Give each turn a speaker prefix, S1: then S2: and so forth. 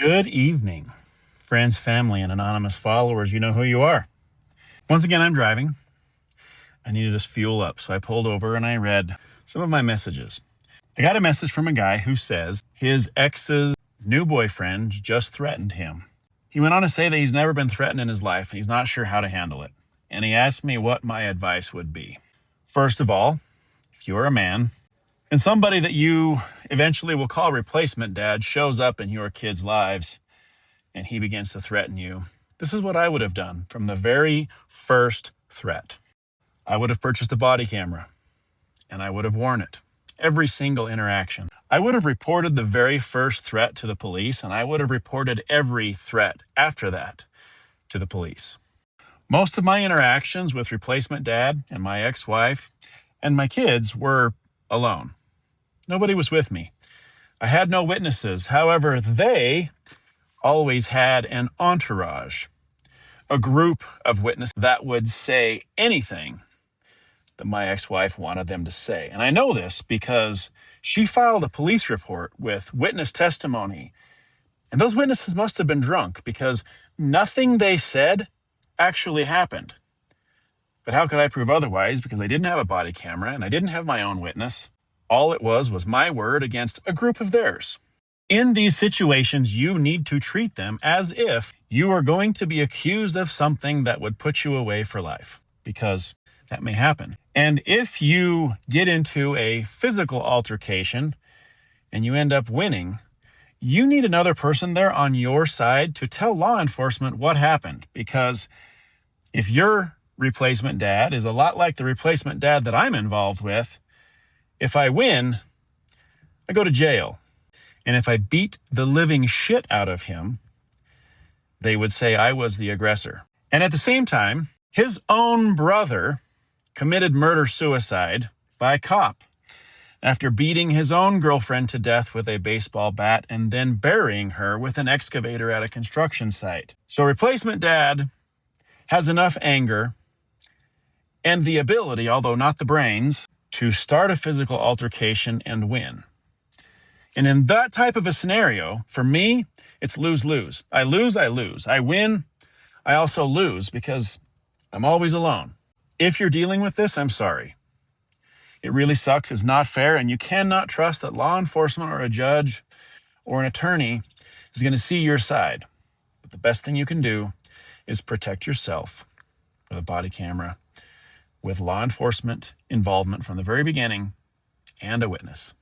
S1: Good evening, friends, family, and anonymous followers. You know who you are. Once again, I'm driving. I needed to fuel up, so I pulled over and I read some of my messages. I got a message from a guy who says his ex's new boyfriend just threatened him. He went on to say that he's never been threatened in his life and he's not sure how to handle it. And he asked me what my advice would be. First of all, if you're a man and somebody that you eventually will call replacement dad shows up in your kids' lives and he begins to threaten you, this is what I would have done from the very first threat. I would have purchased a body camera and I would have worn it every single interaction. I would have reported the very first threat to the police, and I would have reported every threat after that to the police. Most of my interactions with replacement dad and my ex-wife and my kids were alone. Nobody was with me. I had no witnesses. However, they always had an entourage, a group of witnesses that would say anything that my ex-wife wanted them to say. And I know this because she filed a police report with witness testimony. And those witnesses must have been drunk because nothing they said actually happened. But how could I prove otherwise? Because I didn't have a body camera and I didn't have my own witness. All it was my word against a group of theirs. In these situations, you need to treat them as if you are going to be accused of something that would put you away for life, because that may happen. And if you get into a physical altercation and you end up winning, you need another person there on your side to tell law enforcement what happened. Because if your replacement dad is a lot like the replacement dad that I'm involved with, if I win, I go to jail. And if I beat the living shit out of him, they would say I was the aggressor. And at the same time, his own brother committed murder-suicide by a cop after beating his own girlfriend to death with a baseball bat and then burying her with an excavator at a construction site. So replacement dad has enough anger and the ability, although not the brains, to start a physical altercation and win. And in that type of a scenario, for me, it's lose-lose. I lose, I lose. I win, I also lose because I'm always alone. If you're dealing with this, I'm sorry. It really sucks. It's not fair, and you cannot trust that law enforcement or a judge or an attorney is going to see your side. But the best thing you can do is protect yourself with a body camera, with law enforcement involvement from the very beginning, and a witness.